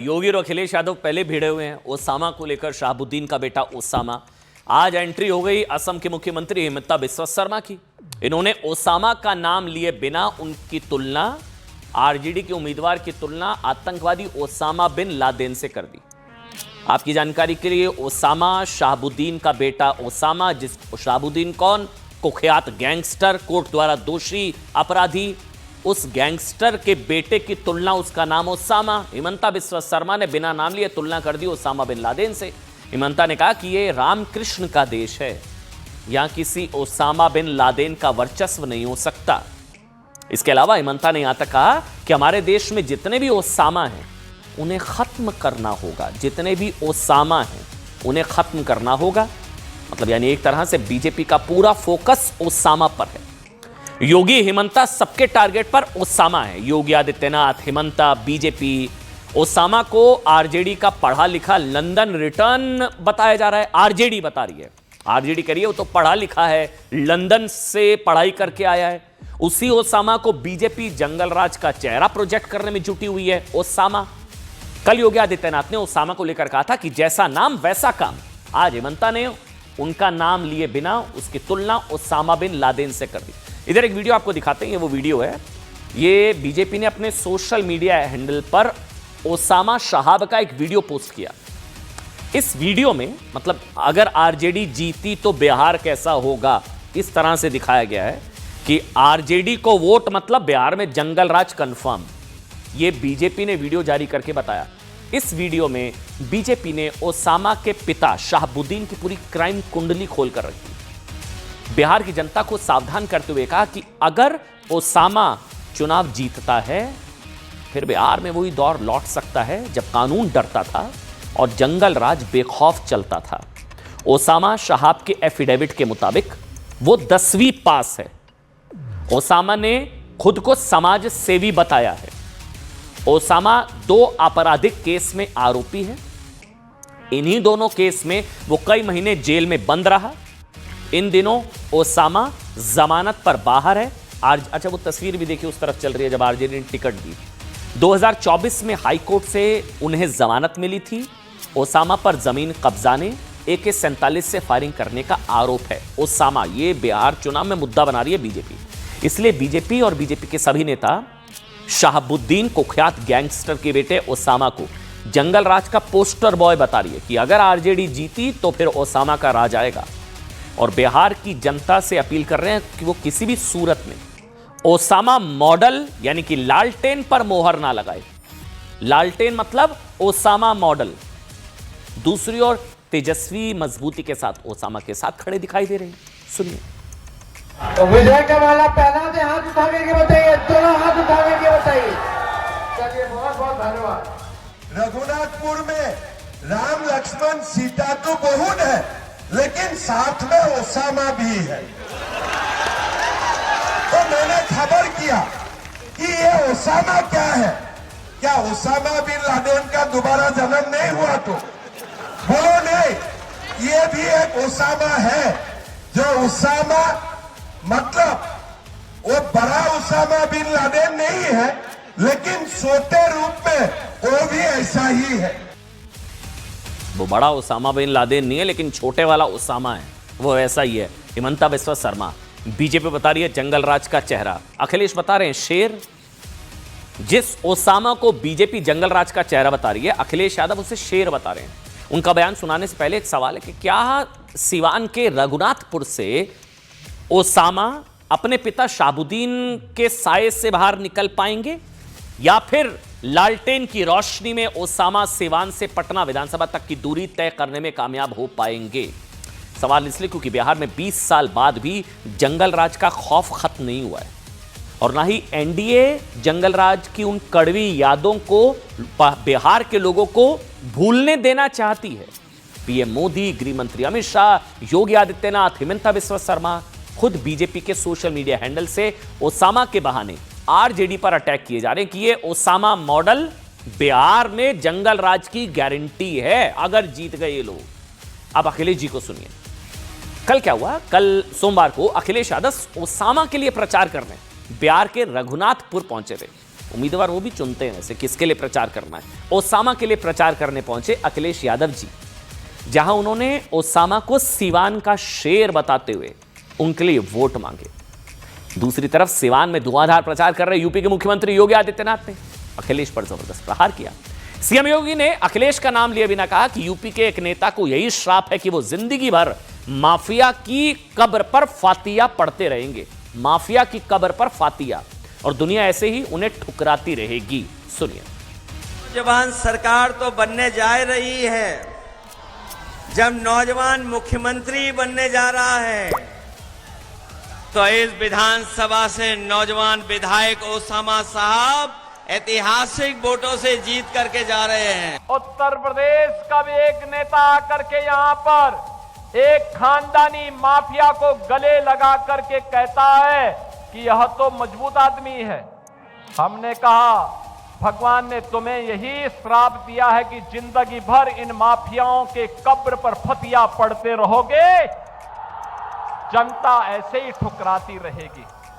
योगी और अखिलेश यादव पहले भिड़े हुए हैं ओसामा को लेकर। शहाबुद्दीन का बेटा ओसामा, आज एंट्री हो गई असम के मुख्यमंत्री हिमंता बिस्वा शर्मा की। इन्होंने ओसामा का नाम लिए बिना उनकी तुलना, आरजेडी के उम्मीदवार की तुलना आतंकवादी ओसामा बिन लादेन से कर दी। आपकी जानकारी के लिए, ओसामा शहाबुद्दीन का बेटा ओसामा, शहाबुद्दीन कौन? कुख्यात गैंगस्टर, कोर्ट द्वारा दोषी अपराधी। उस गैंगस्टर के बेटे की तुलना, उसका नाम ओसामा। हिमंता बिस्वा शर्मा ने बिना नाम लिए तुलना कर दी ओसामा बिन लादेन से। हिमंता ने कहा कि यह रामकृष्ण का देश है, यहां किसी ओसामा बिन लादेन का वर्चस्व नहीं हो सकता। इसके अलावा हिमंता ने यहां तक कहा कि हमारे देश में जितने भी ओसामा हैं उन्हें खत्म करना होगा। जितने भी ओसामा हैं उन्हें खत्म करना होगा। मतलब यानी एक तरह से बीजेपी का पूरा फोकस ओसामा पर है। योगी हिमंता सबके टारगेट पर ओसामा है। योगी आदित्यनाथ, हिमंता, बीजेपी ओसामा को आरजेडी का पढ़ा लिखा लंदन रिटर्न बताया जा रहा है। आरजेडी बता रही है, आरजेडी करिए, वो तो पढ़ा लिखा है, लंदन से पढ़ाई करके आया है। उसी ओसामा को बीजेपी जंगल राज का चेहरा प्रोजेक्ट करने में जुटी हुई है। ओसामा, कल योगी आदित्यनाथ ने ओसामा को लेकर कहा था कि जैसा नाम वैसा काम। आज हिमंता ने उनका नाम लिए बिना उसकी तुलना ओसामा बिन लादेन से कर दी। इधर एक वीडियो आपको दिखाते हैं, ये वो वीडियो है। ये बीजेपी ने अपने सोशल मीडिया हैंडल पर ओसामा शहाब का एक वीडियो पोस्ट किया। इस वीडियो में मतलब अगर आरजेडी जीती तो बिहार कैसा होगा, इस तरह से दिखाया गया है कि आरजेडी को वोट मतलब बिहार में जंगल राज कंफर्म। ये बीजेपी ने वीडियो जारी करके बताया। इस वीडियो में बीजेपी ने ओसामा के पिता शहाबुद्दीन की पूरी क्राइम कुंडली खोलकर रखी। बिहार की जनता को सावधान करते हुए कहा कि अगर ओसामा चुनाव जीतता है फिर बिहार में वही दौर लौट सकता है जब कानून डरता था और जंगल राज बेखौफ चलता था। ओसामा शहाब के एफिडेविट के मुताबिक वो 10वीं पास है। ओसामा ने खुद को समाज सेवी बताया है। ओसामा 2 आपराधिक केस में आरोपी है। इन्हीं दोनों केस में वो कई महीने जेल में बंद रहा। इन दिनों ओसामा जमानत पर बाहर है। अच्छा, वो तस्वीर भी देखिए, उस तरफ चल रही है जब आरजेडी ने टिकट दी। 2024 में हाईकोर्ट से उन्हें जमानत मिली थी। ओसामा पर जमीन कब्जाने, AK-47 से फायरिंग करने का आरोप है। ओसामा, ये बिहार चुनाव में मुद्दा बना रही है बीजेपी। इसलिए बीजेपी और बीजेपी के सभी नेता शहाबुद्दीन कुख्यात गैंगस्टर के बेटे ओसामा को जंगल राज का पोस्टर बॉय बता रही है कि अगर आरजेडी जीती तो फिर ओसामा का राज आएगा। और बिहार की जनता से अपील कर रहे हैं कि वो किसी भी सूरत में ओसामा मॉडल यानी कि लालटेन पर मोहर ना लगाए। लालटेन मतलब ओसामा मॉडल। दूसरी ओर तेजस्वी मजबूती के साथ ओसामा के साथ खड़े दिखाई दे रहे हैं। सुनिए। तो विजय का माला पहना दे, हाथ उठा के बताइए, दोनों हाथ उठा के बताइए। चलिए, बहुत बहुत धन्यवाद। रघुनाथपुर में राम लक्ष्मण सीता तो बहुत है, लेकिन साथ में ओसामा भी है। तो मैंने खबर किया कि ये ओसामा क्या है। क्या ओसामा बिन लादेन का दोबारा जन्म नहीं हुआ? तो बोलो नहीं, ये भी एक ओसामा है। जो ओसामा मतलब वो बड़ा ओसामा बिन लादेन नहीं है, लेकिन छोटे रूप में वो भी ऐसा ही है। वो बड़ा ओसामा बिन लादेन नहीं है, लेकिन छोटे वाला ओसामा है, वो ऐसा ही है। हिमंता बिस्वा शर्मा। बीजेपी बता रही है जंगल राज का चेहरा। अखिलेश बता रहे हैं शेर। जिस ओसामा को बीजेपी जंगल राज का चेहरा बता रही है, अखिलेश यादव उसे शेर बता रहे हैं। उनका बयान सुनाने से पहले एक सवाल है कि क्या सिवान के रघुनाथपुर से ओसामा अपने पिता शहाबुद्दीन के साये से बाहर निकल पाएंगे या फिर लालटेन की रोशनी में ओसामा सिवान से पटना विधानसभा तक की दूरी तय करने में कामयाब हो पाएंगे? सवाल इसलिए क्योंकि बिहार में 20 साल बाद भी जंगल राज का खौफ खत्म नहीं हुआ है और ना ही एनडीए जंगल राज की उन कड़वी यादों को बिहार के लोगों को भूलने देना चाहती है। पीएम मोदी, गृह मंत्री अमित शाह, योगी आदित्यनाथ, हिमंता बिस्वा शर्मा खुद बीजेपी के सोशल मीडिया हैंडल से ओसामा के बहाने आरजेडी पर अटैक किए जा रहे हैं कि ये ओसामा मॉडल बिहार में जंगल राज की गारंटी है अगर जीत गए ये लोग। अब अखिलेश जी को सुनिए। कल क्या हुआ? कल सोमवार को अखिलेश यादव ओसामा के लिए प्रचार करने बिहार के रघुनाथपुर पहुंचे थे। उम्मीदवार वो भी चुनते हैं वैसे किसके लिए प्रचार करना है। ओसामा के लिए प्रचार करने पहुंचे अखिलेश यादव जी, जहां उन्होंने ओसामा को सिवान का शेर बताते हुए उनके लिए वोट मांगे। दूसरी तरफ सिवान में धुआंधार प्रचार कर रहे यूपी के मुख्यमंत्री योगी आदित्यनाथ ने अखिलेश पर जबरदस्त प्रहार किया। सीएम योगी ने अखिलेश का नाम लिए बिना कहा कि यूपी के एक नेता को यही श्राप है कि वो जिंदगी भर माफिया की कब्र पर फातिया पढ़ते रहेंगे। माफिया की कब्र पर फातिया, और दुनिया ऐसे ही उन्हें ठुकराती रहेगी। सुनिए। नौजवान सरकार तो बनने जा रही है, जब नौजवान मुख्यमंत्री बनने जा रहा है तो इस विधानसभा से नौजवान विधायक ओसामा साहब ऐतिहासिक वोटों से जीत करके जा रहे हैं। उत्तर प्रदेश का भी एक नेता आकर के यहाँ पर एक खानदानी माफिया को गले लगा करके कहता है कि यह तो मजबूत आदमी है। हमने कहा भगवान ने तुम्हें यही श्राप दिया है कि जिंदगी भर इन माफियाओं के कब्र पर फतिया पड़ते रहोगे, जनता ऐसे ही ठुकराती रहेगी।